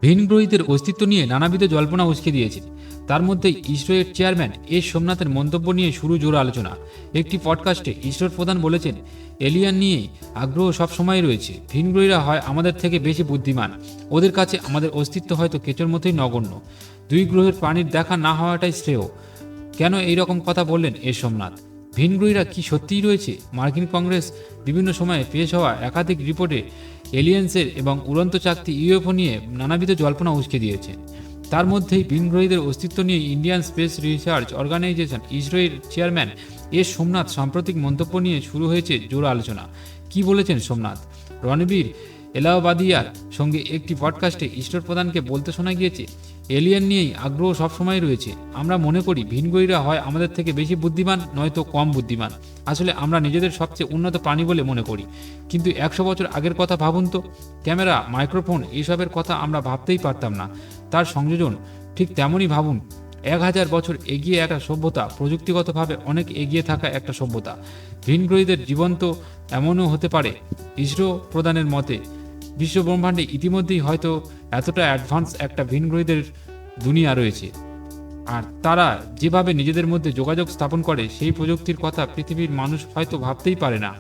ভিনগ্রহীদের অস্তিত্ব নিয়ে নানাবিধ জল্পনা উসকে দিয়েছে। তার মধ্যে ইসরোর চেয়ারম্যান এস সোমনাথের মন্তব্য নিয়ে শুরু জোর আলোচনা। একটি পডকাস্টে ইসরোর প্রধান বলেছেন, এলিয়ান নিয়ে আগ্রহ সবসময় রয়েছে। ভিনগ্রহীরা হয় আমাদের থেকে বেশি বুদ্ধিমান, ওদের কাছে আমাদের অস্তিত্ব হয়তো কেঁচোর মতোই নগণ্য। দুই গ্রহের প্রাণীর দেখা না হওয়াটাই শ্রেয়। কেন এই রকম কথা বললেন এস সোমনাথ? ভিনগ্রহীরা কি সত্যিই রয়েছে? মার্কিন কংগ্রেস বিভিন্ন সময়ে পেশ হওয়া একাধিক রিপোর্টে এলিয়েন্সের এবং উড়ন্ত চাকতি ইউএফও নিয়ে নানাবিধ জল্পনা উসকে দিয়েছে। তার মধ্যেই ভিনগ্রহীদের অস্তিত্ব নিয়ে ইন্ডিয়ান স্পেস রিসার্চ অর্গানাইজেশন ইসরোর চেয়ারম্যান এস সোমনাথ সাম্প্রতিক মন্তব্য নিয়ে শুরু হয়েছে জোর আলোচনা। কি বলেছেন সোমনাথ? রণবীর এলাহাবাদিয়ার সঙ্গে একটি পডকাস্টে ইসরোর প্রধানকে বলতে শোনা গিয়েছে, এলিয়েন নিয়েই আগ্রহ সবসময় রয়েছে। আমরা মনে করি ভিনগ্রহীরা হয় আমাদের থেকে বেশি বুদ্ধিমান, নয়তো কম বুদ্ধিমান। আসলে আমরা নিজেদের সবচেয়ে উন্নত প্রাণী বলে মনে করি। কিন্তু 100 বছর আগের কথা ভাবুন তো, ক্যামেরা, মাইক্রোফোন এইসবের কথা আমরা ভাবতেই পারতাম না। তার সংযোজন ঠিক তেমনই ভাবুন, 1000 বছর এগিয়ে একটা সভ্যতা, প্রযুক্তিগতভাবে অনেক এগিয়ে থাকা একটা সভ্যতা। ভিনগ্রহীদের জীবন্ত এমনও হতে পারে। ইসরো প্রধানের মতে বিশ্বব্রহ্মাণ্ডে ইতিমধ্যেই হয়তো এতটা অ্যাডভান্স একটা ভিনগ্রহীদের দুনিয়া রয়েছে, আর তারা যেভাবে নিজেদের মধ্যে যোগাযোগ স্থাপন করে সেই প্রযুক্তির কথা পৃথিবীর মানুষ হয়তো ভাবতেই পারে না।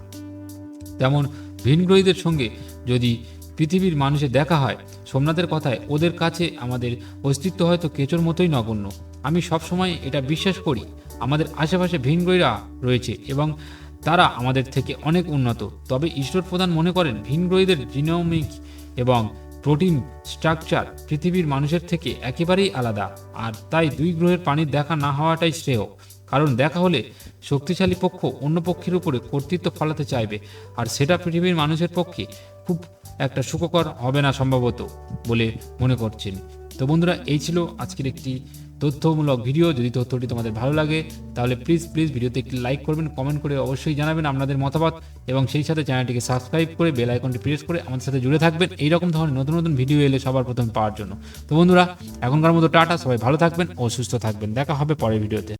তেমন ভিনগ্রহীদের সঙ্গে যদি পৃথিবীর মানুষের দেখা হয়, সোমনাথের কথায় ওদের কাছে আমাদের অস্তিত্ব হয়তো কেঁচোর মতোই নগণ্য। আমি সবসময় এটা বিশ্বাস করি, আমাদের আশেপাশে ভিনগ্রহীরা রয়েছে এবং তারা আমাদের থেকে অনেক উন্নত। তবে ইসরোর প্রধান মনে করেন ভিনগ্রহীদের জিনোমিক এবং প্রোটিন স্ট্রাকচার পৃথিবীর মানুষের থেকে একেবারেই আলাদা, আর তাই দুই গ্রহের প্রাণীর দেখা না হওয়াটাই শ্রেয়। কারণ দেখা হলে শক্তিশালী পক্ষ অন্য পক্ষের উপরে কর্তৃত্ব ফলাতে চাইবে, আর সেটা পৃথিবীর মানুষের পক্ষে খুব একটা সুখকর হবে না সম্ভবত বলে মনে করছেন। তো বন্ধুরা, এই ছিল আজকের একটি তথ্যমূলক ভিডিও। যদি তথ্যটি তোমাদের ভালো লাগে তাহলে প্লিজ ভিডিওতে একটি লাইক করবেন, কমেন্ট করে অবশ্যই জানাবেন আপনাদের মতামত, এবং সেই সাথে চ্যানেলটিকে সাবস্ক্রাইব করে বেল আইকনটি প্রেস করে আমাদের সাথে জুড়ে থাকবেন এইরকম ধরনের নতুন নতুন ভিডিও এলে সবার প্রথম পাওয়ার জন্য। তো বন্ধুরা, এখনকার মতো টাটা, সবাই ভালো থাকবেন ও সুস্থ থাকবেন। দেখা হবে পরের ভিডিওতে।